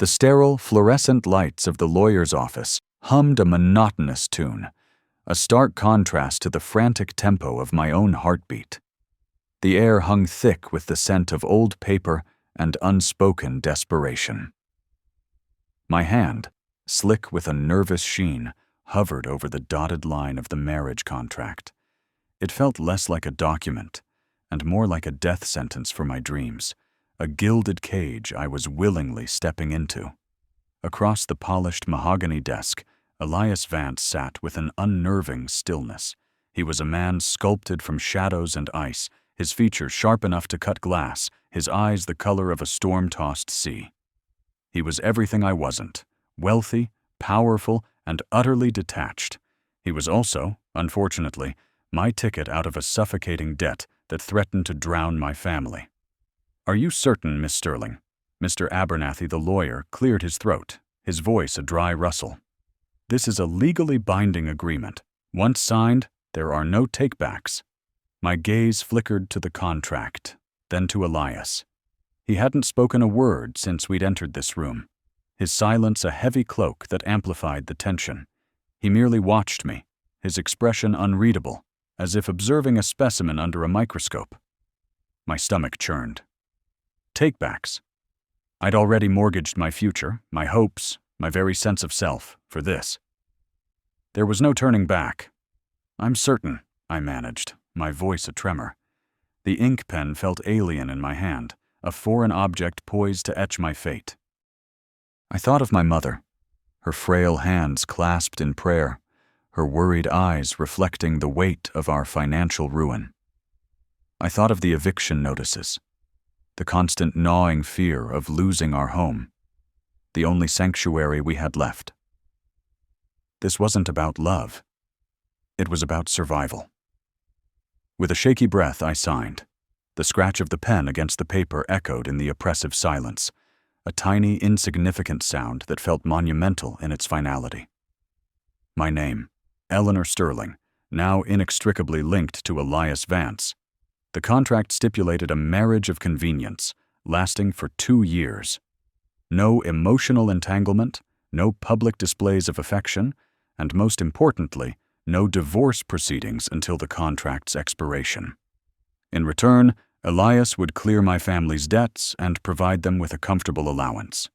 The sterile, fluorescent lights of the lawyer's office hummed a monotonous tune, a stark contrast to the frantic tempo of my own heartbeat. The air hung thick with the scent of old paper and unspoken desperation. My hand, slick with a nervous sheen, hovered over the dotted line of the marriage contract. It felt less like a document and more like a death sentence for my dreams, a gilded cage I was willingly stepping into. Across the polished mahogany desk, Elias Vance sat with an unnerving stillness. He was a man sculpted from shadows and ice, his features sharp enough to cut glass, his eyes the color of a storm-tossed sea. He was everything I wasn't: wealthy, powerful, and utterly detached. He was also, unfortunately, my ticket out of a suffocating debt that threatened to drown my family. "Are you certain, Miss Sterling?" Mr. Abernathy, the lawyer, cleared his throat, his voice a dry rustle. "This is a legally binding agreement. Once signed, there are no takebacks." My gaze flickered to the contract, then to Elias. He hadn't spoken a word since we'd entered this room, his silence a heavy cloak that amplified the tension. He merely watched me, his expression unreadable, as if observing a specimen under a microscope. My stomach churned. Takebacks. I'd already mortgaged my future, my hopes, my very sense of self, for this. There was no turning back. "I'm certain," I managed, my voice a tremor. The ink pen felt alien in my hand, a foreign object poised to etch my fate. I thought of my mother, her frail hands clasped in prayer, her worried eyes reflecting the weight of our financial ruin. I thought of the eviction notices, the constant gnawing fear of losing our home, the only sanctuary we had left. This wasn't about love. It was about survival. With a shaky breath, I signed. The scratch of the pen against the paper echoed in the oppressive silence, a tiny, insignificant sound that felt monumental in its finality. My name, Eleanor Sterling, now inextricably linked to Elias Vance. The contract stipulated a marriage of convenience, lasting for 2 years. No emotional entanglement, no public displays of affection, and most importantly, no divorce proceedings until the contract's expiration. In return, Elias would clear my family's debts and provide them with a comfortable allowance.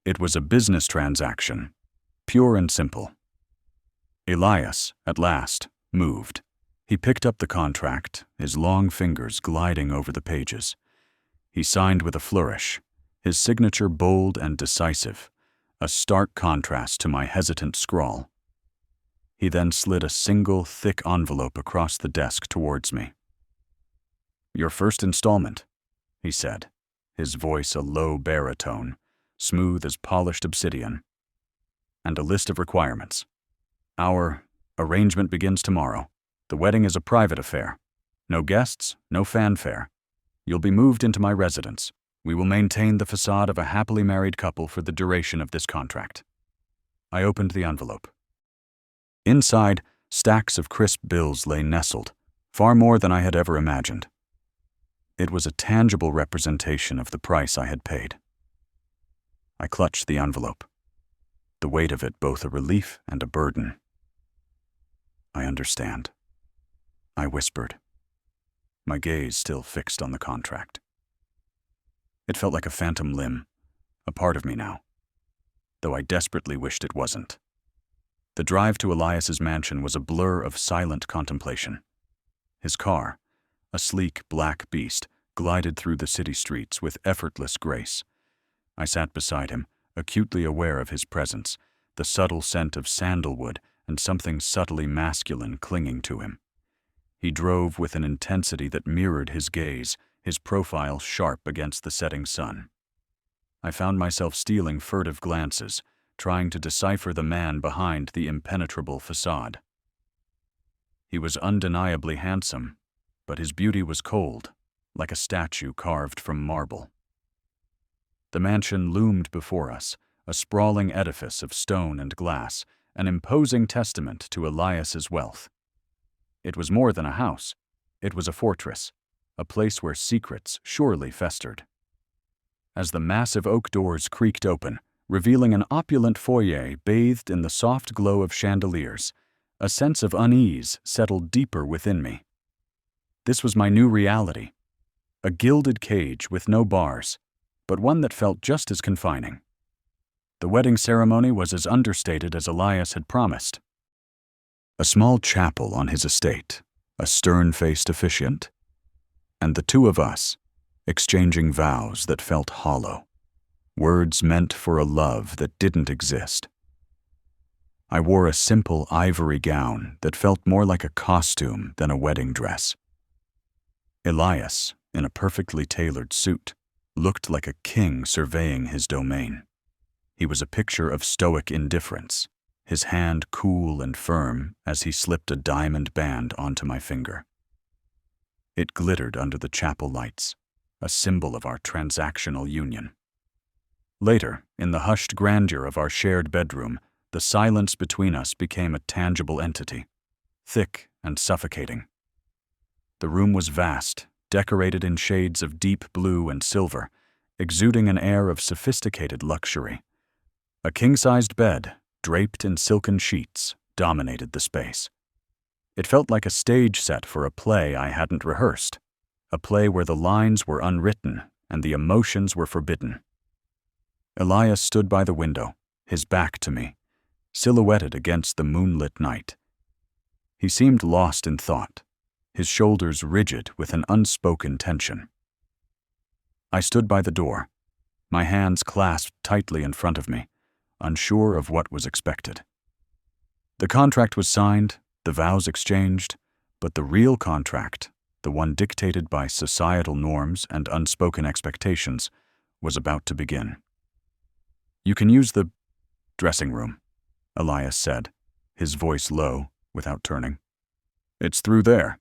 It was a business transaction, pure and simple. Elias, at last, moved. He picked up the contract, his long fingers gliding over the pages. He signed with a flourish, his signature bold and decisive, a stark contrast to my hesitant scrawl. He then slid a single, thick envelope across the desk towards me. "Your first installment," he said, his voice a low baritone, smooth as polished obsidian. "And a list of requirements. Our arrangement begins tomorrow. The wedding is a private affair. No guests, no fanfare. You'll be moved into my residence. We will maintain the facade of a happily married couple for the duration of this contract." I opened the envelope. Inside, stacks of crisp bills lay nestled, far more than I had ever imagined. It was a tangible representation of the price I had paid. I clutched the envelope, the weight of it both a relief and a burden. "I understand," I whispered, my gaze still fixed on the contract. It felt like a phantom limb, a part of me now, though I desperately wished it wasn't. The drive to Elias's mansion was a blur of silent contemplation. His car, a sleek black beast, glided through the city streets with effortless grace. I sat beside him, acutely aware of his presence, the subtle scent of sandalwood and something subtly masculine clinging to him. He drove with an intensity that mirrored his gaze, his profile sharp against the setting sun. I found myself stealing furtive glances, trying to decipher the man behind the impenetrable facade. He was undeniably handsome, but his beauty was cold, like a statue carved from marble. The mansion loomed before us, a sprawling edifice of stone and glass, an imposing testament to Elias's wealth. It was more than a house. It was a fortress, a place where secrets surely festered. as the massive oak doors creaked open, revealing an opulent foyer bathed in the soft glow of chandeliers. A sense of unease settled deeper within me. This was my new reality. A gilded cage with no bars, but one that felt just as confining. The wedding ceremony was as understated as Elias had promised. A small chapel on his estate, a stern-faced officiant, and the two of us, exchanging vows that felt hollow, words meant for a love that didn't exist. I wore a simple ivory gown that felt more like a costume than a wedding dress. Elias, in a perfectly tailored suit, looked like a king surveying his domain. He was a picture of stoic indifference, his hand cool and firm as he slipped a diamond band onto my finger. It glittered under the chapel lights, a symbol of our transactional union. Later, in the hushed grandeur of our shared bedroom, the silence between us became a tangible entity, thick and suffocating. The room was vast, decorated in shades of deep blue and silver, exuding an air of sophisticated luxury. A king-sized bed, draped in silken sheets, dominated the space. It felt like a stage set for a play I hadn't rehearsed, a play where the lines were unwritten and the emotions were forbidden. Elias stood by the window, his back to me, silhouetted against the moonlit night. He seemed lost in thought, his shoulders rigid with an unspoken tension. I stood by the door, my hands clasped tightly in front of me, unsure of what was expected. The contract was signed, the vows exchanged, but the real contract, the one dictated by societal norms and unspoken expectations, was about to begin. "You can use the dressing room," Elias said, his voice low, without turning. "It's through there."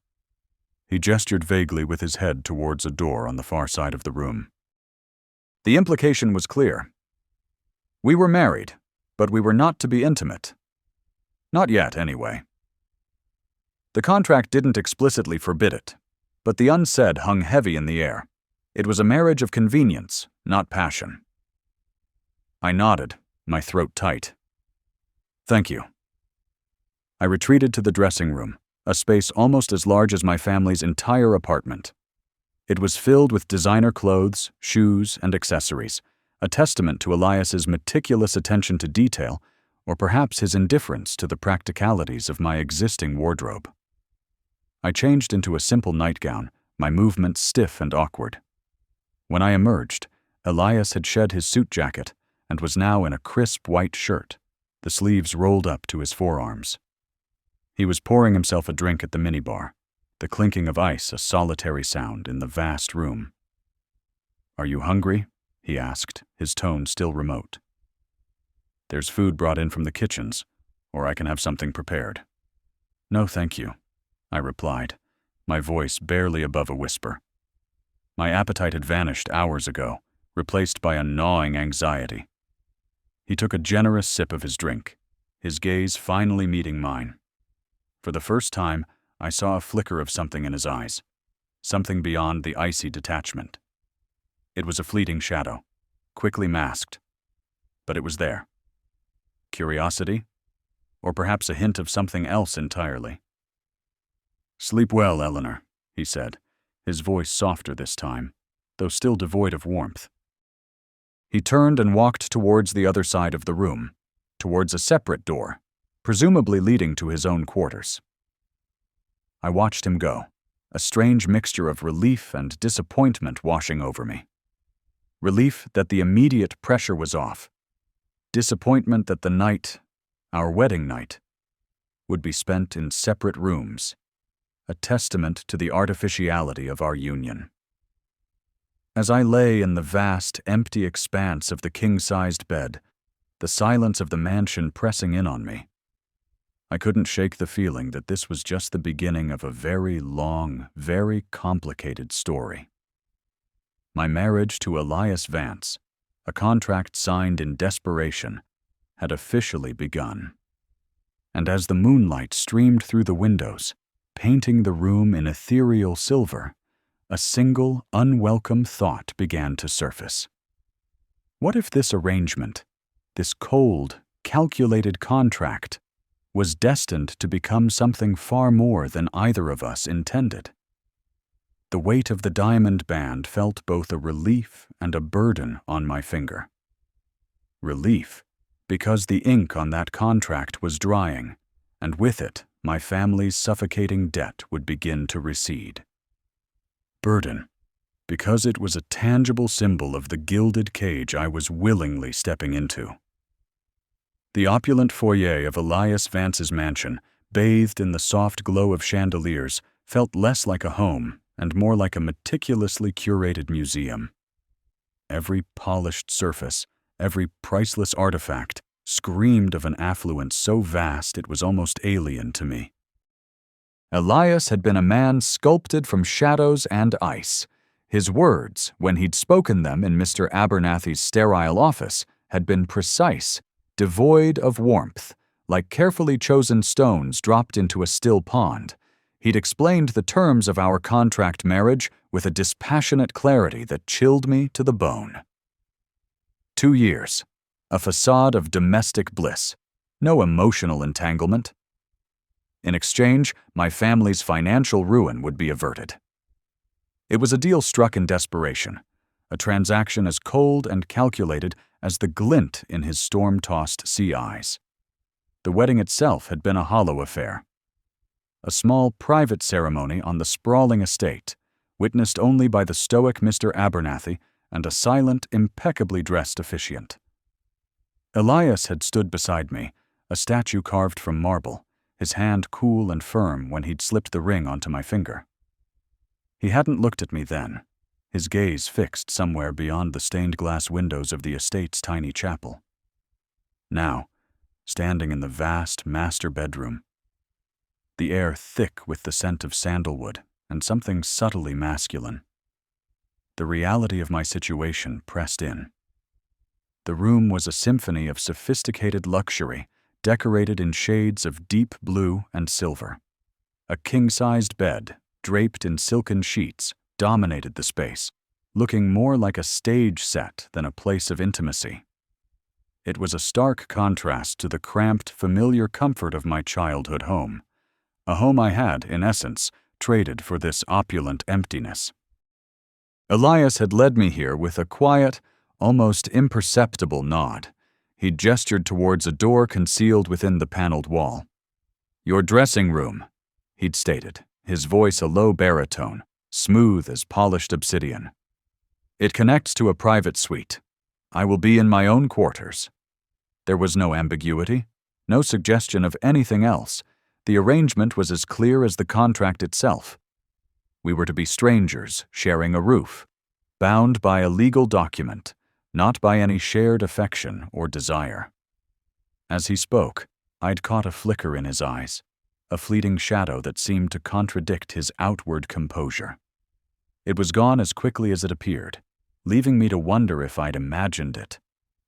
He gestured vaguely with his head towards a door on the far side of the room. The implication was clear. We were married, but we were not to be intimate. Not yet, anyway. The contract didn't explicitly forbid it, but the unsaid hung heavy in the air. It was a marriage of convenience, not passion. I nodded, my throat tight. "Thank you." I retreated to the dressing room, a space almost as large as my family's entire apartment. It was filled with designer clothes, shoes, and accessories, a testament to Elias's meticulous attention to detail, or perhaps his indifference to the practicalities of my existing wardrobe. I changed into a simple nightgown, my movements stiff and awkward. When I emerged, Elias had shed his suit jacket and was now in a crisp white shirt, the sleeves rolled up to his forearms. He was pouring himself a drink at the minibar, the clinking of ice a solitary sound in the vast room. "Are you hungry?" he asked, his tone still remote. "There's food brought in from the kitchens, or I can have something prepared." "No, thank you," I replied, my voice barely above a whisper. My appetite had vanished hours ago, replaced by a gnawing anxiety. He took a generous sip of his drink, his gaze finally meeting mine. For the first time, I saw a flicker of something in his eyes, something beyond the icy detachment. It was a fleeting shadow, quickly masked, but it was there. Curiosity? Or perhaps a hint of something else entirely. "Sleep well, Eleanor," he said, his voice softer this time, though still devoid of warmth. He turned and walked towards the other side of the room, towards a separate door, presumably leading to his own quarters. I watched him go, a strange mixture of relief and disappointment washing over me. Relief that the immediate pressure was off. Disappointment that the night, our wedding night, would be spent in separate rooms, a testament to the artificiality of our union. As I lay in the vast, empty expanse of the king-sized bed, the silence of the mansion pressing in on me, I couldn't shake the feeling that this was just the beginning of a very long, very complicated story. My marriage to Elias Vance, a contract signed in desperation, had officially begun. And as the moonlight streamed through the windows, painting the room in ethereal silver, a single, unwelcome thought began to surface. What if this arrangement, this cold, calculated contract, was destined to become something far more than either of us intended? The weight of the diamond band felt both a relief and a burden on my finger. Relief, because the ink on that contract was drying, and with it, my family's suffocating debt would begin to recede. Burden, because it was a tangible symbol of the gilded cage I was willingly stepping into. The opulent foyer of Elias Vance's mansion, bathed in the soft glow of chandeliers, felt less like a home and more like a meticulously curated museum. Every polished surface, every priceless artifact, screamed of an affluence so vast it was almost alien to me. Elias had been a man sculpted from shadows and ice. His words, when he'd spoken them in Mr. Abernathy's sterile office, had been precise, devoid of warmth, like carefully chosen stones dropped into a still pond. He'd explained the terms of our contract marriage with a dispassionate clarity that chilled me to the bone. 2 years, a facade of domestic bliss, no emotional entanglement. In exchange, my family's financial ruin would be averted. It was a deal struck in desperation, a transaction as cold and calculated as the glint in his storm-tossed sea eyes. The wedding itself had been a hollow affair. A small private ceremony on the sprawling estate, witnessed only by the stoic Mr. Abernathy and a silent, impeccably dressed officiant. Elias had stood beside me, a statue carved from marble, his hand cool and firm when he'd slipped the ring onto my finger. He hadn't looked at me then, his gaze fixed somewhere beyond the stained-glass windows of the estate's tiny chapel. Now, standing in the vast master bedroom, the air thick with the scent of sandalwood and something subtly masculine, the reality of my situation pressed in. The room was a symphony of sophisticated luxury, decorated in shades of deep blue and silver. A king-sized bed, draped in silken sheets, dominated the space, looking more like a stage set than a place of intimacy. It was a stark contrast to the cramped, familiar comfort of my childhood home, a home I had, in essence, traded for this opulent emptiness. Elias had led me here with a quiet, almost imperceptible nod. He'd gestured towards a door concealed within the paneled wall. "Your dressing room," he'd stated, his voice a low baritone, smooth as polished obsidian. "It connects to a private suite. I will be in my own quarters." There was no ambiguity, no suggestion of anything else. The arrangement was as clear as the contract itself. We were to be strangers sharing a roof, bound by a legal document, not by any shared affection or desire. As he spoke, I'd caught a flicker in his eyes, a fleeting shadow that seemed to contradict his outward composure. It was gone as quickly as it appeared, leaving me to wonder if I'd imagined it,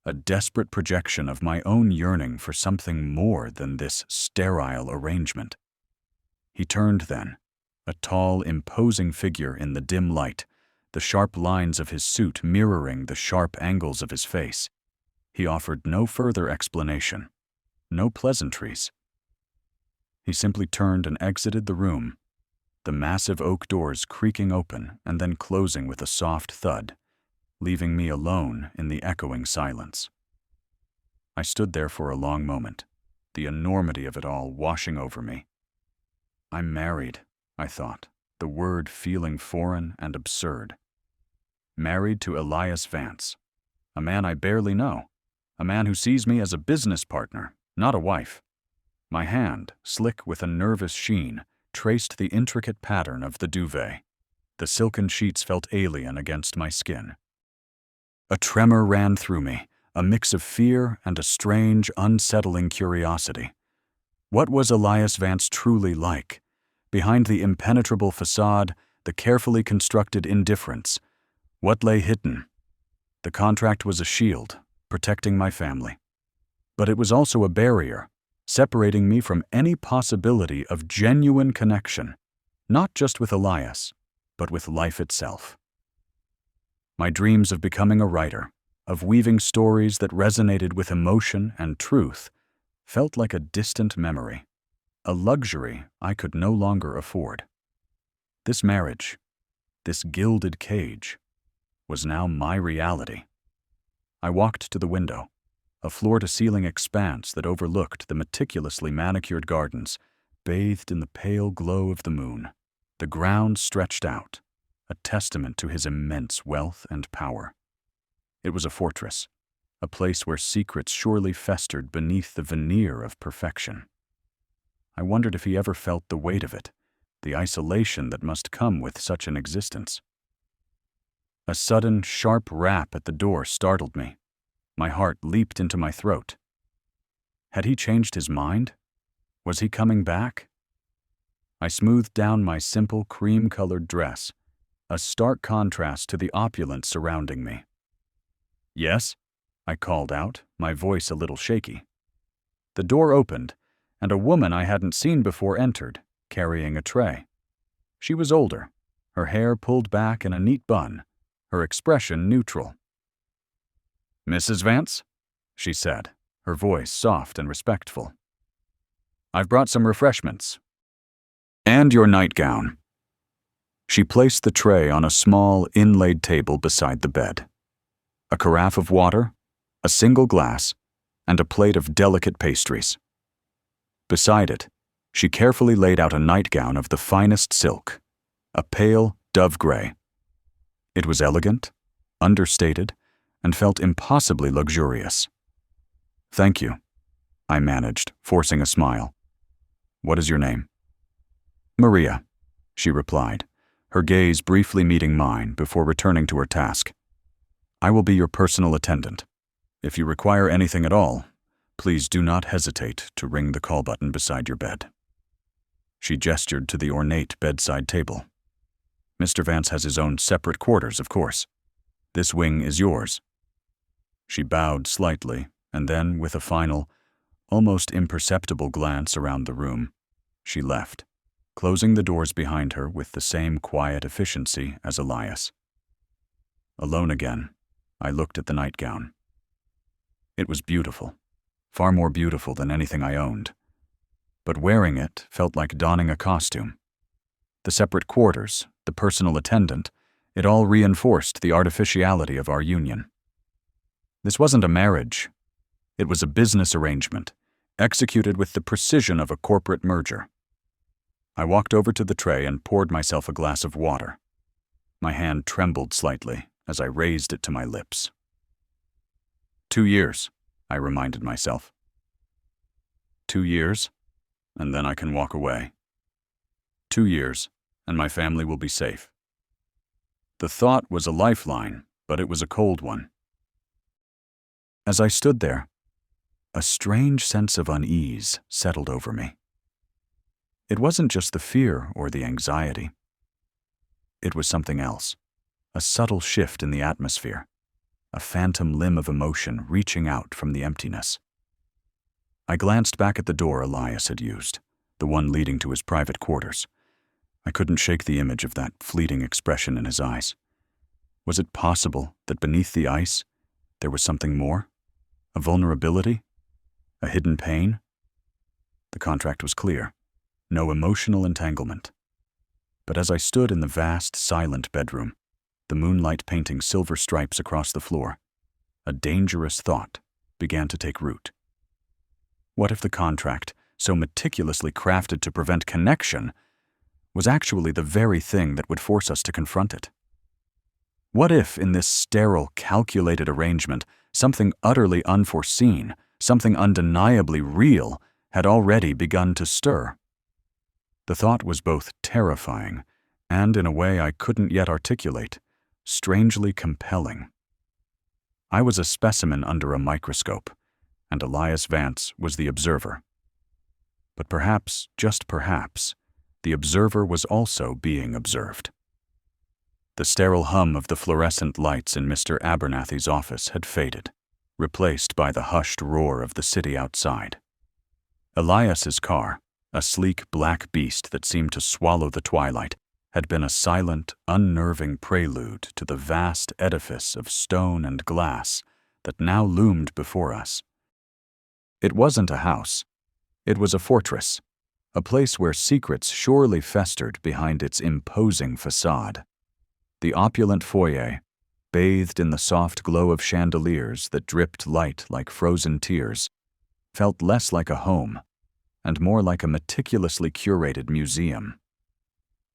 a desperate projection of my own yearning for something more than this sterile arrangement. He turned then, a tall, imposing figure in the dim light, the sharp lines of his suit mirroring the sharp angles of his face. He offered no further explanation, no pleasantries. He simply turned and exited the room, the massive oak doors creaking open and then closing with a soft thud, leaving me alone in the echoing silence. I stood there for a long moment, the enormity of it all washing over me. I'm married, I thought, the word feeling foreign and absurd. Married to Elias Vance, a man I barely know, a man who sees me as a business partner, not a wife. My hand, slick with a nervous sheen, traced the intricate pattern of the duvet. The silken sheets felt alien against my skin. A tremor ran through me, a mix of fear and a strange, unsettling curiosity. What was Elias Vance truly like? Behind the impenetrable facade, the carefully constructed indifference, what lay hidden? The contract was a shield, protecting my family. But it was also a barrier, separating me from any possibility of genuine connection, not just with Elias, but with life itself. My dreams of becoming a writer, of weaving stories that resonated with emotion and truth, felt like a distant memory, a luxury I could no longer afford. This marriage, this gilded cage, was now my reality. I walked to the window, a floor-to-ceiling expanse that overlooked the meticulously manicured gardens, bathed in the pale glow of the moon. The ground stretched out, a testament to his immense wealth and power. It was a fortress, a place where secrets surely festered beneath the veneer of perfection. I wondered if he ever felt the weight of it, the isolation that must come with such an existence. A sudden, sharp rap at the door startled me. My heart leaped into my throat. Had he changed his mind? Was he coming back? I smoothed down my simple cream-colored dress, a stark contrast to the opulence surrounding me. "Yes?" I called out, my voice a little shaky. The door opened, and a woman I hadn't seen before entered, carrying a tray. She was older, her hair pulled back in a neat bun, her expression neutral. "Mrs. Vance?" she said, her voice soft and respectful. "I've brought some refreshments. And your nightgown." She placed the tray on a small, inlaid table beside the bed. A carafe of water, a single glass, and a plate of delicate pastries. Beside it, she carefully laid out a nightgown of the finest silk, a pale dove gray. It was elegant, understated, and felt impossibly luxurious. "Thank you," I managed, forcing a smile. "What is your name?" "Maria," she replied, her gaze briefly meeting mine before returning to her task. "I will be your personal attendant. If you require anything at all, please do not hesitate to ring the call button beside your bed." She gestured to the ornate bedside table. "Mr. Vance has his own separate quarters, of course. This wing is yours." She bowed slightly, and then, with a final, almost imperceptible glance around the room, she left, closing the doors behind her with the same quiet efficiency as Elias. Alone again, I looked at the nightgown. It was beautiful, far more beautiful than anything I owned. But wearing it felt like donning a costume. The separate quarters, the personal attendant, it all reinforced the artificiality of our union. This wasn't a marriage. It was a business arrangement, executed with the precision of a corporate merger. I walked over to the tray and poured myself a glass of water. My hand trembled slightly as I raised it to my lips. 2 years, I reminded myself. 2 years, and then I can walk away. 2 years, and my family will be safe. The thought was a lifeline, but it was a cold one. As I stood there, a strange sense of unease settled over me. It wasn't just the fear or the anxiety. It was something else, a subtle shift in the atmosphere, a phantom limb of emotion reaching out from the emptiness. I glanced back at the door Elias had used, the one leading to his private quarters. I couldn't shake the image of that fleeting expression in his eyes. Was it possible that beneath the ice, there was something more? A vulnerability? A hidden pain? The contract was clear. No emotional entanglement. But as I stood in the vast, silent bedroom, the moonlight painting silver stripes across the floor, a dangerous thought began to take root. What if the contract, so meticulously crafted to prevent connection, was actually the very thing that would force us to confront it? What if, in this sterile, calculated arrangement, something utterly unforeseen, something undeniably real, had already begun to stir? The thought was both terrifying and, in a way I couldn't yet articulate, strangely compelling. I was a specimen under a microscope, and Elias Vance was the observer. But perhaps, just perhaps, the observer was also being observed. The sterile hum of the fluorescent lights in Mr. Abernathy's office had faded, replaced by the hushed roar of the city outside. Elias's car, a sleek black beast that seemed to swallow the twilight, had been a silent, unnerving prelude to the vast edifice of stone and glass that now loomed before us. It wasn't a house. It was a fortress, a place where secrets surely festered behind its imposing facade. The opulent foyer, bathed in the soft glow of chandeliers that dripped light like frozen tears, felt less like a home and more like a meticulously curated museum.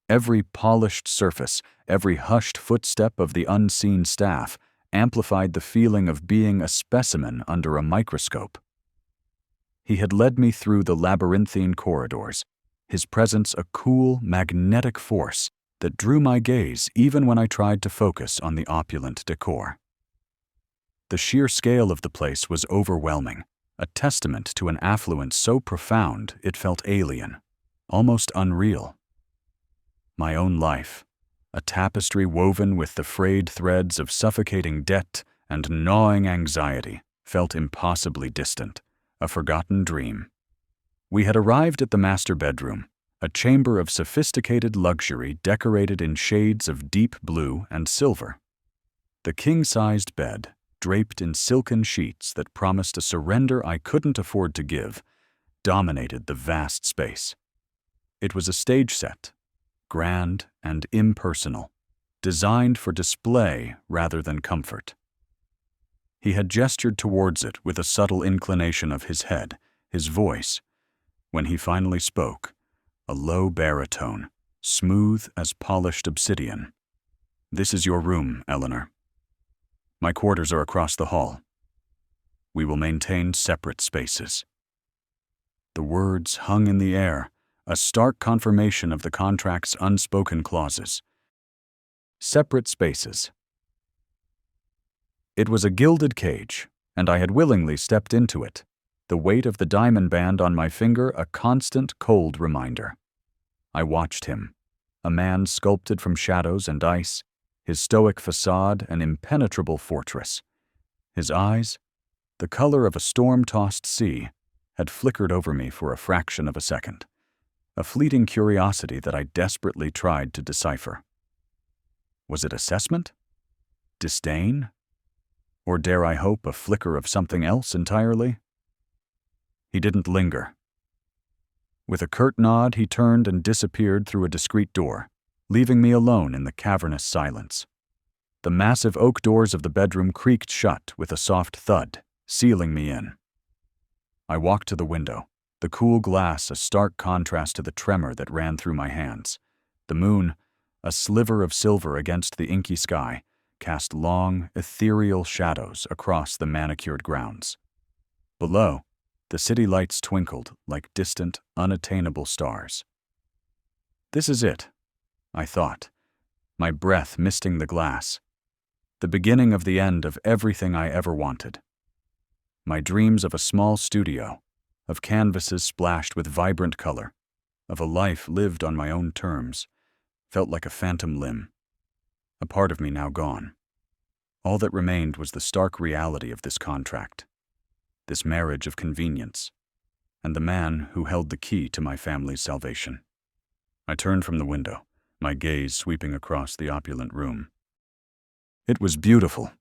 Every polished surface, every hushed footstep of the unseen staff amplified the feeling of being a specimen under a microscope. He had led me through the labyrinthine corridors, his presence a cool, magnetic force that drew my gaze even when I tried to focus on the opulent decor. The sheer scale of the place was overwhelming, a testament to an affluence so profound it felt alien, almost unreal. My own life, a tapestry woven with the frayed threads of suffocating debt and gnawing anxiety, felt impossibly distant, a forgotten dream. We had arrived at the master bedroom, a chamber of sophisticated luxury decorated in shades of deep blue and silver. The king-sized bed, draped in silken sheets that promised a surrender I couldn't afford to give, dominated the vast space. It was a stage set, grand and impersonal, designed for display rather than comfort. He had gestured towards it with a subtle inclination of his head, his voice, when he finally spoke, a low baritone, smooth as polished obsidian. "This is your room, Eleanor. My quarters are across the hall. We will maintain separate spaces." The words hung in the air, a stark confirmation of the contract's unspoken clauses. Separate spaces. It was a gilded cage, and I had willingly stepped into it, the weight of the diamond band on my finger a constant cold reminder. I watched him, a man sculpted from shadows and ice, his stoic facade an impenetrable fortress. His eyes, the color of a storm-tossed sea, had flickered over me for a fraction of a second, a fleeting curiosity that I desperately tried to decipher. Was it assessment? Disdain? Or dare I hope a flicker of something else entirely? He didn't linger. With a curt nod, he turned and disappeared through a discreet door, leaving me alone in the cavernous silence. The massive oak doors of the bedroom creaked shut with a soft thud, sealing me in. I walked to the window, the cool glass a stark contrast to the tremor that ran through my hands. The moon, a sliver of silver against the inky sky, cast long, ethereal shadows across the manicured grounds. Below, the city lights twinkled like distant, unattainable stars. This is it, I thought, my breath misting the glass. The beginning of the end of everything I ever wanted. My dreams of a small studio, of canvases splashed with vibrant color, of a life lived on my own terms, felt like a phantom limb, a part of me now gone. All that remained was the stark reality of this contract, this marriage of convenience, and the man who held the key to my family's salvation. I turned from the window, my gaze sweeping across the opulent room. It was beautiful,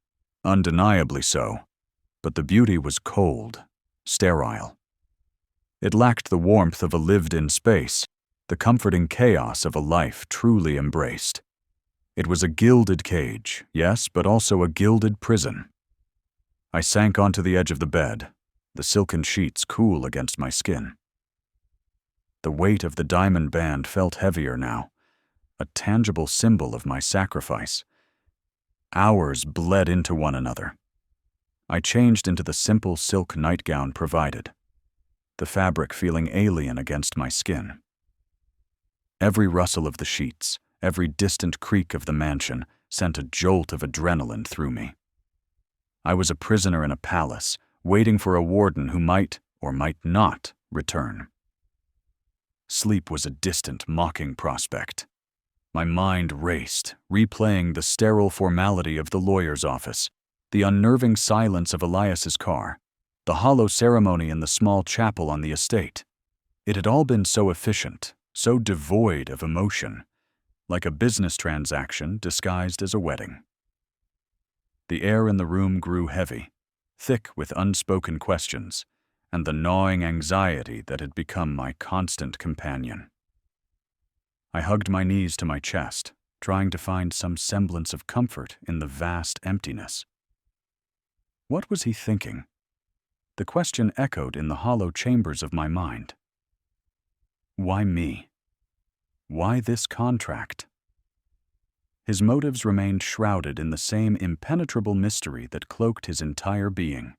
undeniably so, but the beauty was cold, sterile. It lacked the warmth of a lived-in space, the comforting chaos of a life truly embraced. It was a gilded cage, yes, but also a gilded prison. I sank onto the edge of the bed, the silken sheets cool against my skin. The weight of the diamond band felt heavier now, a tangible symbol of my sacrifice. Hours bled into one another. I changed into the simple silk nightgown provided, the fabric feeling alien against my skin. Every rustle of the sheets, every distant creak of the mansion sent a jolt of adrenaline through me. I was a prisoner in a palace, waiting for a warden who might or might not return. Sleep was a distant, mocking prospect. My mind raced, replaying the sterile formality of the lawyer's office, the unnerving silence of Elias's car, the hollow ceremony in the small chapel on the estate. It had all been so efficient, so devoid of emotion, like a business transaction disguised as a wedding. The air in the room grew heavy, thick with unspoken questions and the gnawing anxiety that had become my constant companion. I hugged my knees to my chest, trying to find some semblance of comfort in the vast emptiness. What was he thinking? The question echoed in the hollow chambers of my mind. Why me? Why this contract? His motives remained shrouded in the same impenetrable mystery that cloaked his entire being.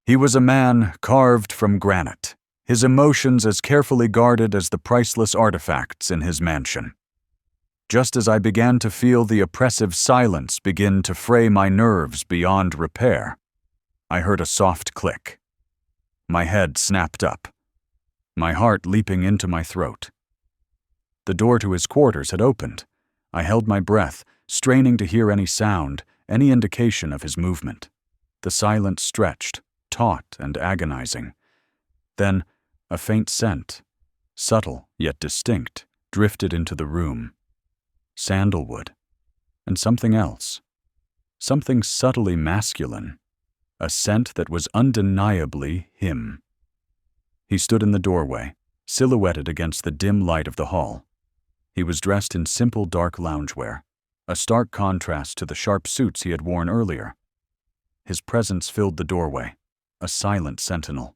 He was a man carved from granite, his emotions as carefully guarded as the priceless artifacts in his mansion. Just as I began to feel the oppressive silence begin to fray my nerves beyond repair, I heard a soft click. My head snapped up, my heart leaping into my throat. The door to his quarters had opened. I held my breath, straining to hear any sound, any indication of his movement. The silence stretched, taut and agonizing. Then, a faint scent, subtle yet distinct, drifted into the room. Sandalwood. And something else. Something subtly masculine. A scent that was undeniably him. He stood in the doorway, silhouetted against the dim light of the hall. He was dressed in simple dark loungewear, a stark contrast to the sharp suits he had worn earlier. His presence filled the doorway, a silent sentinel.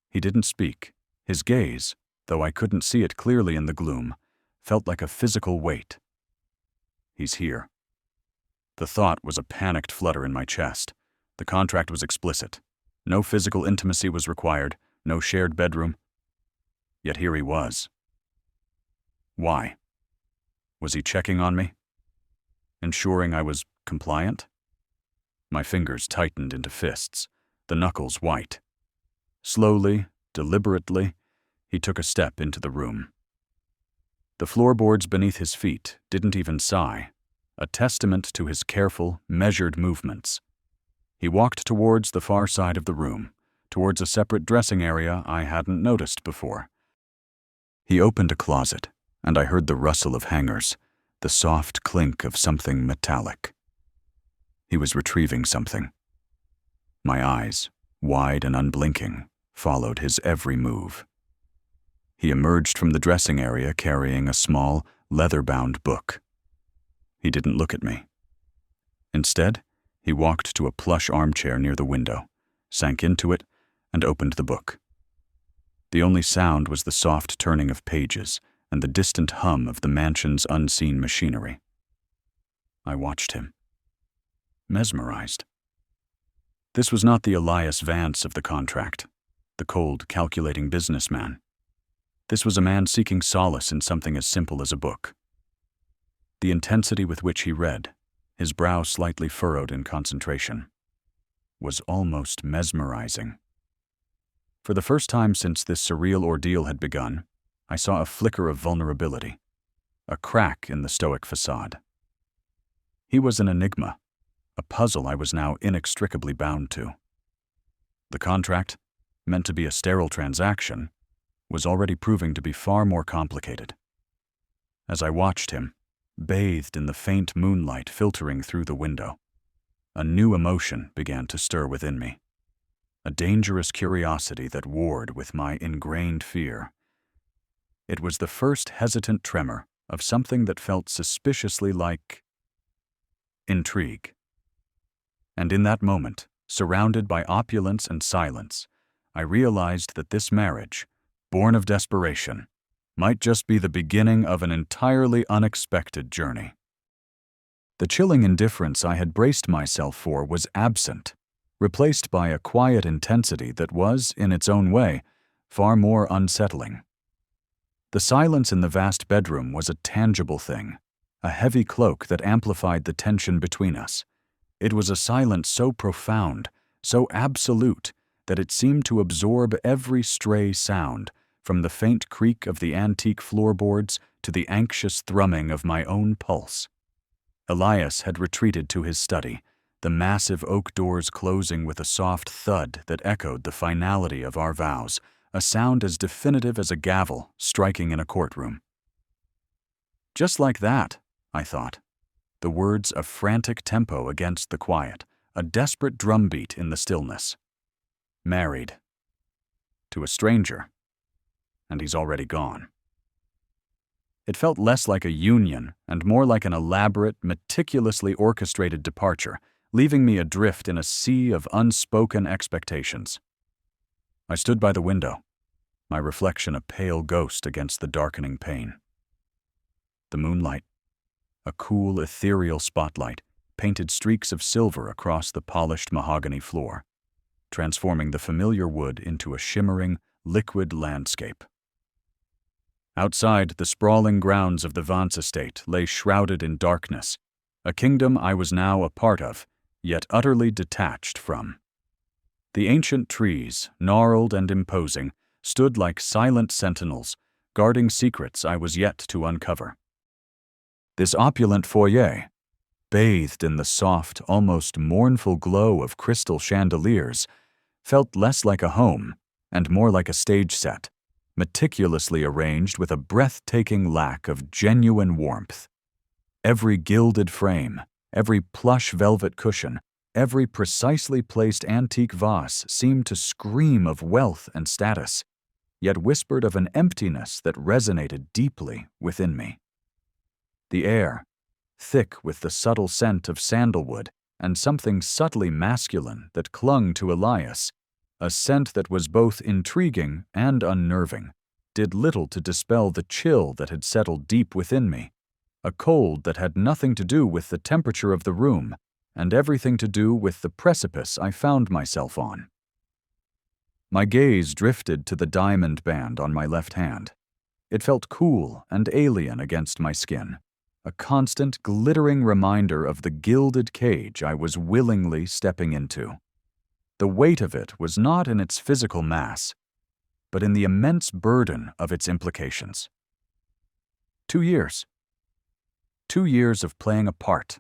He didn't speak. His gaze, though I couldn't see it clearly in the gloom, felt like a physical weight. He's here. The thought was a panicked flutter in my chest. The contract was explicit. No physical intimacy was required, no shared bedroom. Yet here he was. Why? Was he checking on me? Ensuring I was compliant? My fingers tightened into fists, the knuckles white. Slowly, deliberately, he took a step into the room. The floorboards beneath his feet didn't even sigh, a testament to his careful, measured movements. He walked towards the far side of the room, towards a separate dressing area I hadn't noticed before. He opened a closet, and I heard the rustle of hangers, the soft clink of something metallic. He was retrieving something. My eyes, wide and unblinking, followed his every move. He emerged from the dressing area carrying a small, leather-bound book. He didn't look at me. Instead, he walked to a plush armchair near the window, sank into it, and opened the book. The only sound was the soft turning of pages and the distant hum of the mansion's unseen machinery. I watched him, mesmerized. This was not the Elias Vance of the contract, the cold, calculating businessman. This was a man seeking solace in something as simple as a book. The intensity with which he read, his brow slightly furrowed in concentration, was almost mesmerizing. For the first time since this surreal ordeal had begun, I saw a flicker of vulnerability, a crack in the stoic facade. He was an enigma, a puzzle I was now inextricably bound to. The contract, meant to be a sterile transaction, was already proving to be far more complicated. As I watched him, bathed in the faint moonlight filtering through the window, a new emotion began to stir within me, a dangerous curiosity that warred with my ingrained fear. It was the first hesitant tremor of something that felt suspiciously like intrigue. And in that moment, surrounded by opulence and silence, I realized that this marriage, born of desperation, might just be the beginning of an entirely unexpected journey. The chilling indifference I had braced myself for was absent, replaced by a quiet intensity that was, in its own way, far more unsettling. The silence in the vast bedroom was a tangible thing, a heavy cloak that amplified the tension between us. It was a silence so profound, so absolute, that it seemed to absorb every stray sound, from the faint creak of the antique floorboards to the anxious thrumming of my own pulse. Elias had retreated to his study, the massive oak doors closing with a soft thud that echoed the finality of our vows, a sound as definitive as a gavel striking in a courtroom. Just like that, I thought. The words a frantic tempo against the quiet, a desperate drumbeat in the stillness. Married. To a stranger. And he's already gone. It felt less like a union and more like an elaborate, meticulously orchestrated departure, leaving me adrift in a sea of unspoken expectations. I stood by the window, my reflection a pale ghost against the darkening pane. The moonlight, a cool, ethereal spotlight, painted streaks of silver across the polished mahogany floor, transforming the familiar wood into a shimmering, liquid landscape. Outside, the sprawling grounds of the Vance estate lay shrouded in darkness, a kingdom I was now a part of, yet utterly detached from. The ancient trees, gnarled and imposing, stood like silent sentinels, guarding secrets I was yet to uncover. This opulent foyer, bathed in the soft, almost mournful glow of crystal chandeliers, felt less like a home and more like a stage set, meticulously arranged with a breathtaking lack of genuine warmth. Every gilded frame, every plush velvet cushion, every precisely placed antique vase seemed to scream of wealth and status, yet whispered of an emptiness that resonated deeply within me. The air, thick with the subtle scent of sandalwood and something subtly masculine that clung to Elias, a scent that was both intriguing and unnerving, did little to dispel the chill that had settled deep within me, a cold that had nothing to do with the temperature of the room and everything to do with the precipice I found myself on. My gaze drifted to the diamond band on my left hand. It felt cool and alien against my skin, a constant, glittering reminder of the gilded cage I was willingly stepping into. The weight of it was not in its physical mass, but in the immense burden of its implications. 2 years. 2 years of playing a part,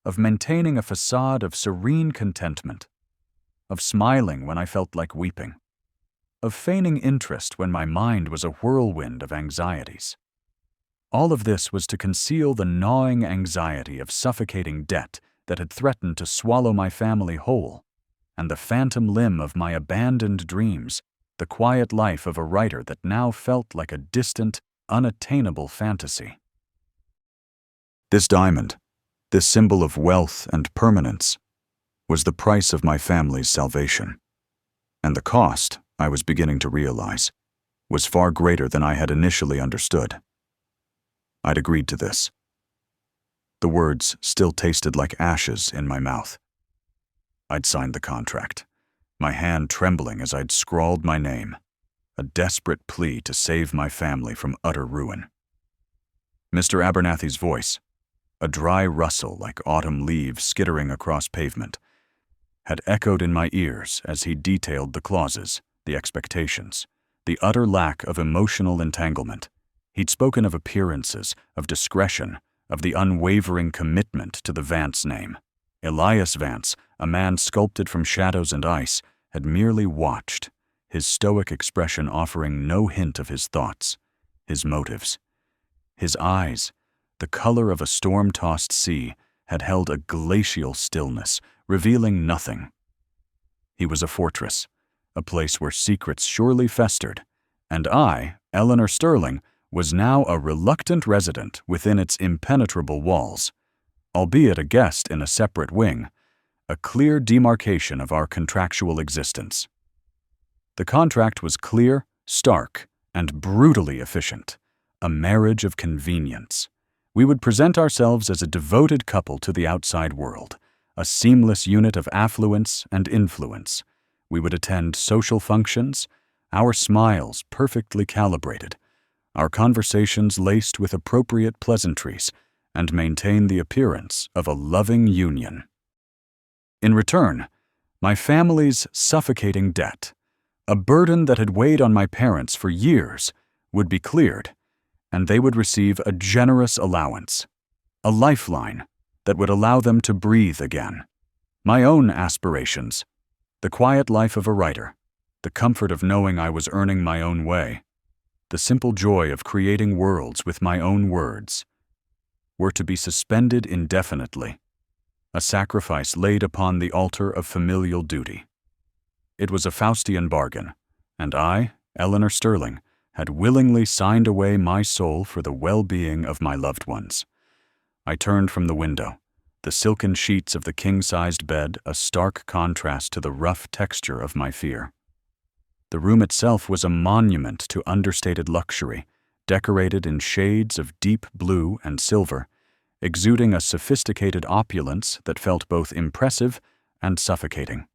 of maintaining a facade of serene contentment, of smiling when I felt like weeping, of feigning interest when my mind was a whirlwind of anxieties. All of this was to conceal the gnawing anxiety of suffocating debt that had threatened to swallow my family whole, and the phantom limb of my abandoned dreams, the quiet life of a writer that now felt like a distant, unattainable fantasy. This diamond, this symbol of wealth and permanence, was the price of my family's salvation. And the cost, I was beginning to realize, was far greater than I had initially understood. I'd agreed to this. The words still tasted like ashes in my mouth. I'd signed the contract, my hand trembling as I'd scrawled my name, a desperate plea to save my family from utter ruin. Mr. Abernathy's voice, a dry rustle like autumn leaves skittering across pavement, had echoed in my ears as he detailed the clauses, the expectations, the utter lack of emotional entanglement. He'd spoken of appearances, of discretion, of the unwavering commitment to the Vance name. Elias Vance, a man sculpted from shadows and ice, had merely watched, his stoic expression offering no hint of his thoughts, his motives. His eyes, the color of a storm-tossed sea, had held a glacial stillness, revealing nothing. He was a fortress, a place where secrets surely festered, and I, Eleanor Sterling, was now a reluctant resident within its impenetrable walls, albeit a guest in a separate wing, a clear demarcation of our contractual existence. The contract was clear, stark, and brutally efficient, a marriage of convenience. We would present ourselves as a devoted couple to the outside world, a seamless unit of affluence and influence. We would attend social functions, our smiles perfectly calibrated, our conversations laced with appropriate pleasantries, and maintain the appearance of a loving union. In return, my family's suffocating debt, a burden that had weighed on my parents for years, would be cleared, and they would receive a generous allowance, a lifeline that would allow them to breathe again. My own aspirations, the quiet life of a writer, the comfort of knowing I was earning my own way, the simple joy of creating worlds with my own words, were to be suspended indefinitely, a sacrifice laid upon the altar of familial duty. It was a Faustian bargain, and I, Eleanor Sterling, had willingly signed away my soul for the well-being of my loved ones. I turned from the window, the silken sheets of the king-sized bed a stark contrast to the rough texture of my fear. The room itself was a monument to understated luxury, decorated in shades of deep blue and silver, exuding a sophisticated opulence that felt both impressive and suffocating.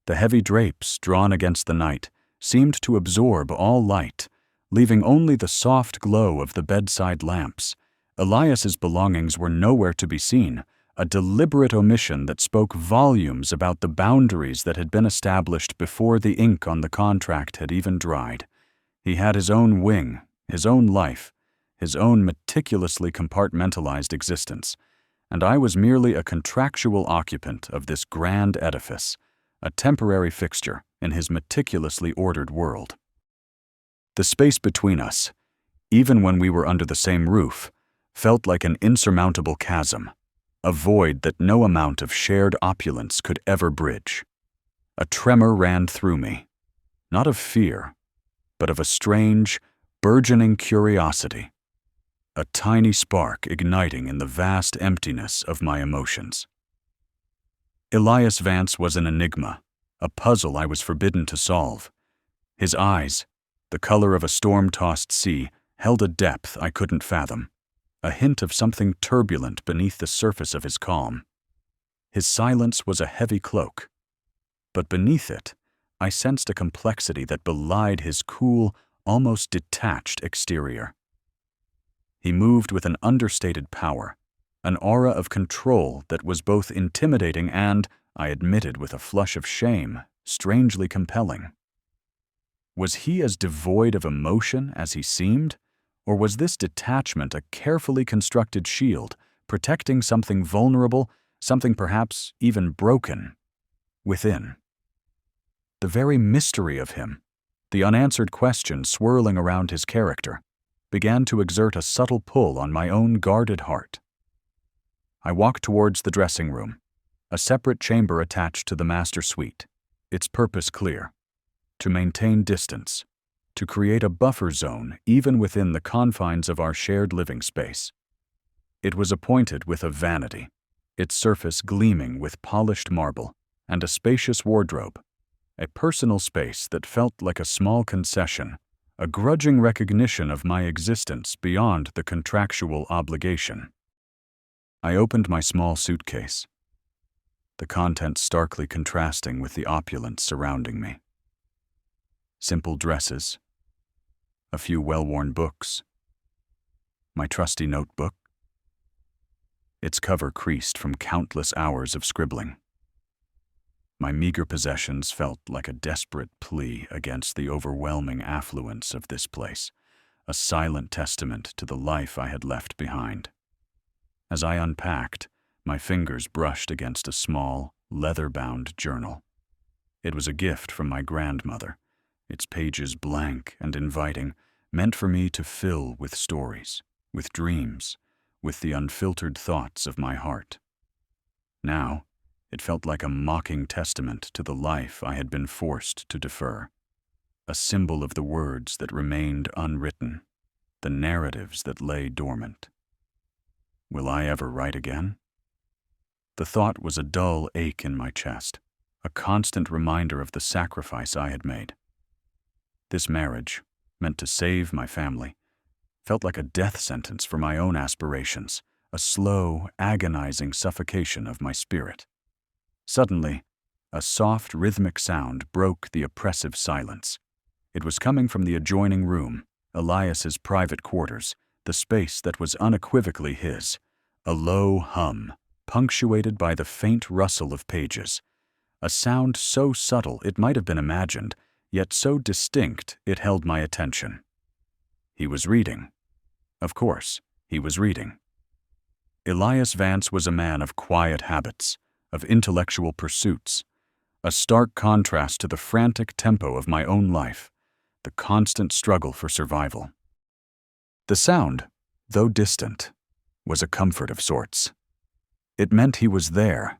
The heavy drapes, drawn against the night, seemed to absorb all light, leaving only the soft glow of the bedside lamps. Elias's belongings were nowhere to be seen, a deliberate omission that spoke volumes about the boundaries that had been established before the ink on the contract had even dried. He had his own wing, his own life, his own meticulously compartmentalized existence, and I was merely a contractual occupant of this grand edifice, a temporary fixture in his meticulously ordered world. The space between us, even when we were under the same roof, felt like an insurmountable chasm, a void that no amount of shared opulence could ever bridge. A tremor ran through me, not of fear, but of a strange, burgeoning curiosity, a tiny spark igniting in the vast emptiness of my emotions. Elias Vance was an enigma, a puzzle I was forbidden to solve. His eyes, the color of a storm-tossed sea, held a depth I couldn't fathom, a hint of something turbulent beneath the surface of his calm. His silence was a heavy cloak, but beneath it, I sensed a complexity that belied his cool, almost detached exterior. He moved with an understated power, an aura of control that was both intimidating and, I admitted with a flush of shame, strangely compelling. Was he as devoid of emotion as he seemed? Or was this detachment a carefully constructed shield, protecting something vulnerable, something perhaps even broken, within? The very mystery of him, the unanswered question swirling around his character, began to exert a subtle pull on my own guarded heart. I walked towards the dressing room, a separate chamber attached to the master suite, its purpose clear: to maintain distance, to create a buffer zone even within the confines of our shared living space. It was appointed with a vanity, its surface gleaming with polished marble, and a spacious wardrobe, a personal space that felt like a small concession, a grudging recognition of my existence beyond the contractual obligation. I opened my small suitcase, the contents starkly contrasting with the opulence surrounding me. Simple dresses, a few well-worn books, my trusty notebook, its cover creased from countless hours of scribbling. My meager possessions felt like a desperate plea against the overwhelming affluence of this place, a silent testament to the life I had left behind. As I unpacked, my fingers brushed against a small, leather-bound journal. It was a gift from my grandmother, its pages blank and inviting, meant for me to fill with stories, with dreams, with the unfiltered thoughts of my heart. Now, it felt like a mocking testament to the life I had been forced to defer, a symbol of the words that remained unwritten, the narratives that lay dormant. Will I ever write again? The thought was a dull ache in my chest, a constant reminder of the sacrifice I had made. This marriage, meant to save my family, felt like a death sentence for my own aspirations, a slow, agonizing suffocation of my spirit. Suddenly, a soft, rhythmic sound broke the oppressive silence. It was coming from the adjoining room, Elias's private quarters, the space that was unequivocally his, a low hum, punctuated by the faint rustle of pages, a sound so subtle it might have been imagined, yet so distinct it held my attention. He was reading. Of course, he was reading. Elias Vance was a man of quiet habits, of intellectual pursuits, a stark contrast to the frantic tempo of my own life, the constant struggle for survival. The sound, though distant, was a comfort of sorts. It meant he was there,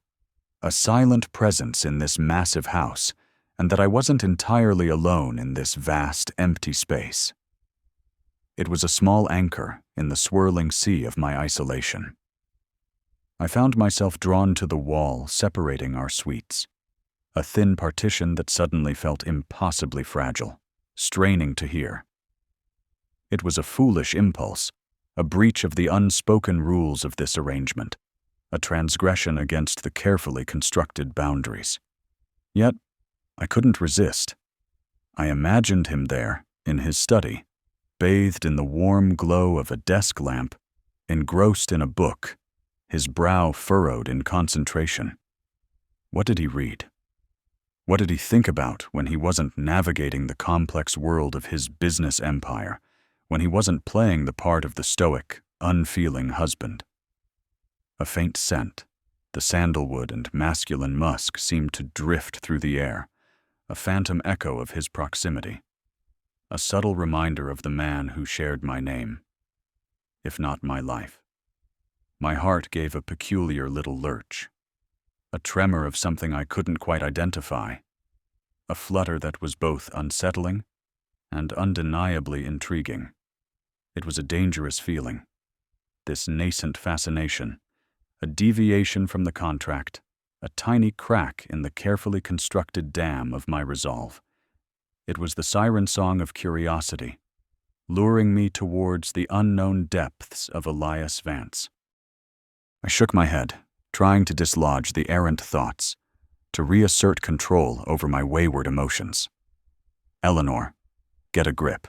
a silent presence in this massive house, and that I wasn't entirely alone in this vast, empty space. It was a small anchor in the swirling sea of my isolation. I found myself drawn to the wall separating our suites, a thin partition that suddenly felt impossibly fragile, straining to hear. It was a foolish impulse, a breach of the unspoken rules of this arrangement, a transgression against the carefully constructed boundaries. Yet, I couldn't resist. I imagined him there, in his study, bathed in the warm glow of a desk lamp, engrossed in a book, his brow furrowed in concentration. What did he read? What did he think about when he wasn't navigating the complex world of his business empire, when he wasn't playing the part of the stoic, unfeeling husband? A faint scent, the sandalwood and masculine musk seemed to drift through the air, a phantom echo of his proximity, a subtle reminder of the man who shared my name, if not my life. My heart gave a peculiar little lurch, a tremor of something I couldn't quite identify, a flutter that was both unsettling and undeniably intriguing. It was a dangerous feeling, this nascent fascination, a deviation from the contract, a tiny crack in the carefully constructed dam of my resolve. It was the siren song of curiosity, luring me towards the unknown depths of Elias Vance. I shook my head, trying to dislodge the errant thoughts, to reassert control over my wayward emotions. Eleanor, get a grip.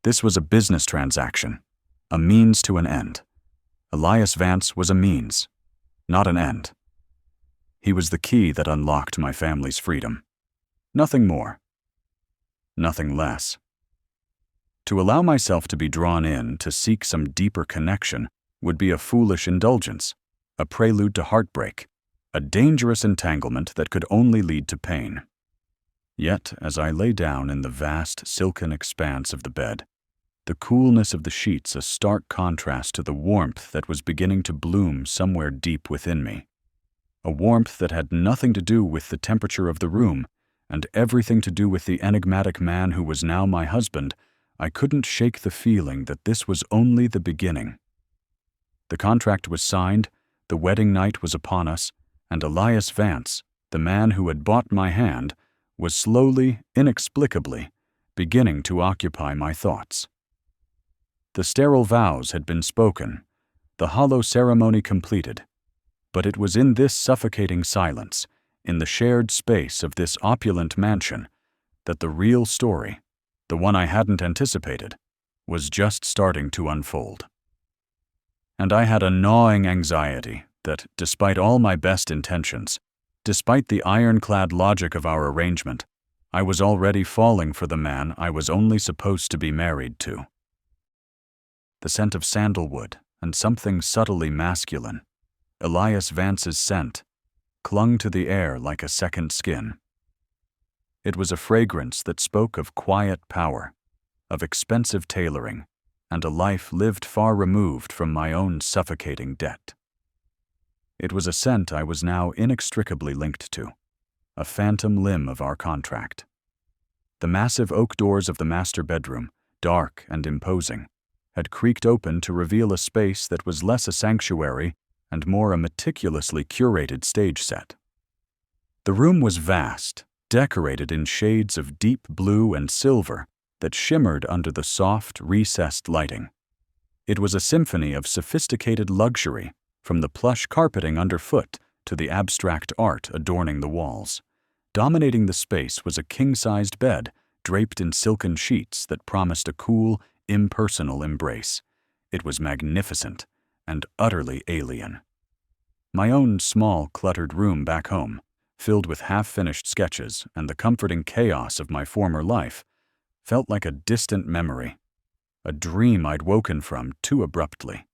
This was a business transaction, a means to an end. Elias Vance was a means, not an end. He was the key that unlocked my family's freedom. Nothing more. Nothing less. To allow myself to be drawn in to seek some deeper connection would be a foolish indulgence, a prelude to heartbreak, a dangerous entanglement that could only lead to pain. Yet, as I lay down in the vast, silken expanse of the bed, the coolness of the sheets a stark contrast to the warmth that was beginning to bloom somewhere deep within me. A warmth that had nothing to do with the temperature of the room, and everything to do with the enigmatic man who was now my husband. I couldn't shake the feeling that this was only the beginning. The contract was signed, the wedding night was upon us, and Elias Vance, the man who had bought my hand, was slowly, inexplicably, beginning to occupy my thoughts. The sterile vows had been spoken, the hollow ceremony completed, but it was in this suffocating silence, in the shared space of this opulent mansion, that the real story, the one I hadn't anticipated, was just starting to unfold. And I had a gnawing anxiety that, despite all my best intentions, despite the ironclad logic of our arrangement, I was already falling for the man I was only supposed to be married to. The scent of sandalwood and something subtly masculine, Elias Vance's scent, clung to the air like a second skin. It was a fragrance that spoke of quiet power, of expensive tailoring, and a life lived far removed from my own suffocating debt. It was a scent I was now inextricably linked to, a phantom limb of our contract. The massive oak doors of the master bedroom, dark and imposing, had creaked open to reveal a space that was less a sanctuary and more a meticulously curated stage set. The room was vast, decorated in shades of deep blue and silver that shimmered under the soft, recessed lighting. It was a symphony of sophisticated luxury, from the plush carpeting underfoot to the abstract art adorning the walls. Dominating the space was a king-sized bed draped in silken sheets that promised a cool, impersonal embrace. It was magnificent and utterly alien. My own small, cluttered room back home, filled with half-finished sketches and the comforting chaos of my former life, felt like a distant memory, a dream I'd woken from too abruptly.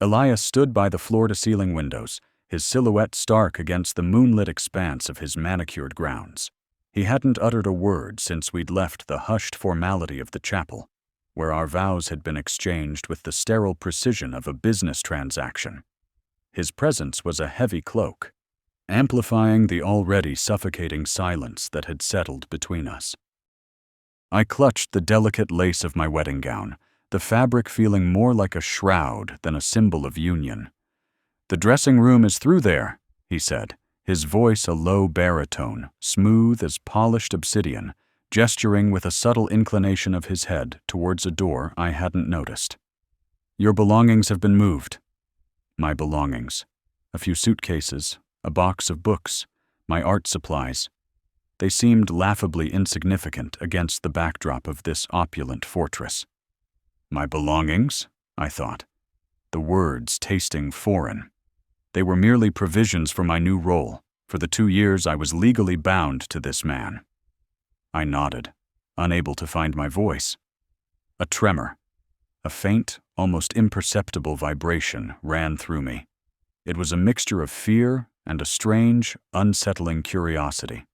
Elias stood by the floor-to-ceiling windows, his silhouette stark against the moonlit expanse of his manicured grounds. He hadn't uttered a word since we'd left the hushed formality of the chapel, where our vows had been exchanged with the sterile precision of a business transaction. His presence was a heavy cloak, amplifying the already suffocating silence that had settled between us. I clutched the delicate lace of my wedding gown, the fabric feeling more like a shroud than a symbol of union. "The dressing room is through there," he said, his voice a low baritone, smooth as polished obsidian, gesturing with a subtle inclination of his head towards a door I hadn't noticed. "Your belongings have been moved." My belongings. A few suitcases, a box of books, my art supplies. They seemed laughably insignificant against the backdrop of this opulent fortress. My belongings? I thought. The words tasting foreign. They were merely provisions for my new role. For the 2 years I was legally bound to this man. I nodded, unable to find my voice. A tremor. A faint, almost imperceptible vibration ran through me. It was a mixture of fear and a strange, unsettling curiosity.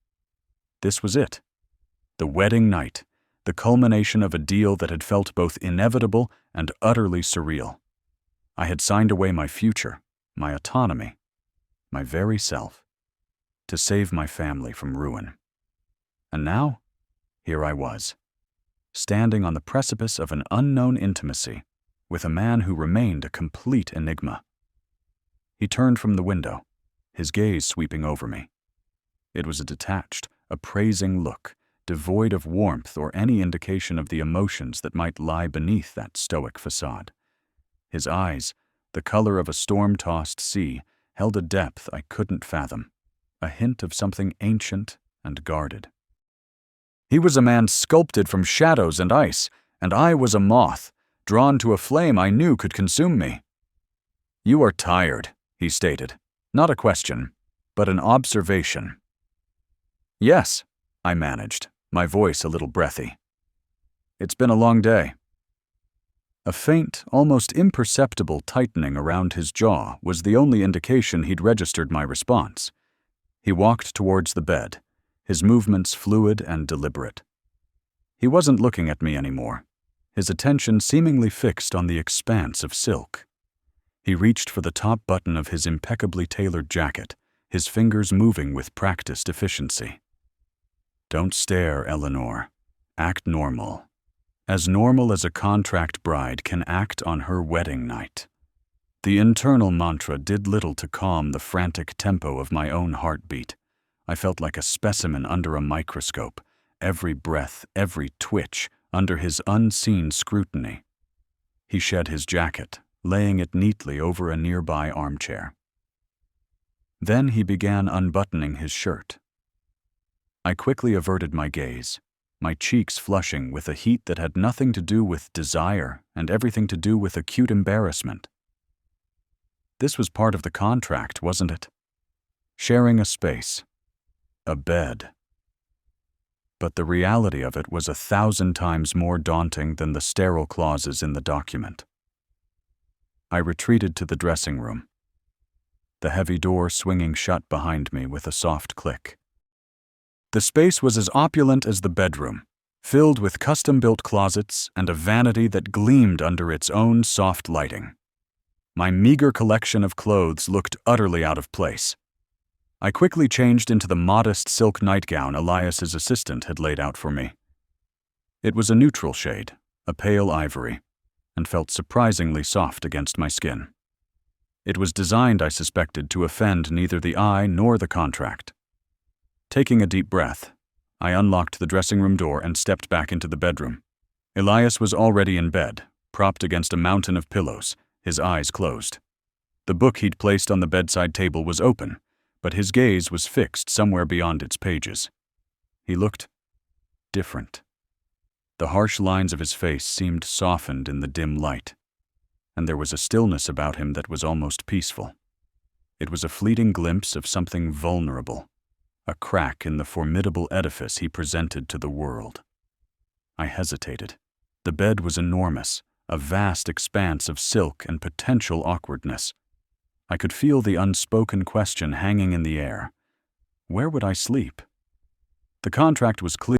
This was it. The wedding night, the culmination of a deal that had felt both inevitable and utterly surreal. I had signed away my future, my autonomy, my very self, to save my family from ruin. And now, here I was, standing on the precipice of an unknown intimacy with a man who remained a complete enigma. He turned from the window, his gaze sweeping over me. It was a detached, appraising look, devoid of warmth or any indication of the emotions that might lie beneath that stoic facade. His eyes, the color of a storm-tossed sea, held a depth I couldn't fathom, a hint of something ancient and guarded. He was a man sculpted from shadows and ice, and I was a moth, drawn to a flame I knew could consume me. "You are tired," he stated. Not a question, but an observation. "Yes," I managed, my voice a little breathy. "It's been a long day." A faint, almost imperceptible tightening around his jaw was the only indication he'd registered my response. He walked towards the bed, his movements fluid and deliberate. He wasn't looking at me anymore, his attention seemingly fixed on the expanse of silk. He reached for the top button of his impeccably tailored jacket, his fingers moving with practiced efficiency. "Don't stare, Eleanor. Act normal. As normal as a contract bride can act on her wedding night." The internal mantra did little to calm the frantic tempo of my own heartbeat. I felt like a specimen under a microscope, every breath, every twitch, under his unseen scrutiny. He shed his jacket, laying it neatly over a nearby armchair. Then he began unbuttoning his shirt. I quickly averted my gaze, my cheeks flushing with a heat that had nothing to do with desire and everything to do with acute embarrassment. This was part of the contract, wasn't it? Sharing a space, a bed. But the reality of it was 1,000 times more daunting than the sterile clauses in the document. I retreated to the dressing room, the heavy door swinging shut behind me with a soft click. The space was as opulent as the bedroom, filled with custom-built closets and a vanity that gleamed under its own soft lighting. My meager collection of clothes looked utterly out of place. I quickly changed into the modest silk nightgown Elias's assistant had laid out for me. It was a neutral shade, a pale ivory, and felt surprisingly soft against my skin. It was designed, I suspected, to offend neither the eye nor the contract. Taking a deep breath, I unlocked the dressing room door and stepped back into the bedroom. Elias was already in bed, propped against a mountain of pillows, his eyes closed. The book he'd placed on the bedside table was open, but his gaze was fixed somewhere beyond its pages. He looked different. The harsh lines of his face seemed softened in the dim light, and there was a stillness about him that was almost peaceful. It was a fleeting glimpse of something vulnerable, a crack in the formidable edifice he presented to the world. I hesitated. The bed was enormous, a vast expanse of silk and potential awkwardness. I could feel the unspoken question hanging in the air. Where would I sleep? The contract was clear.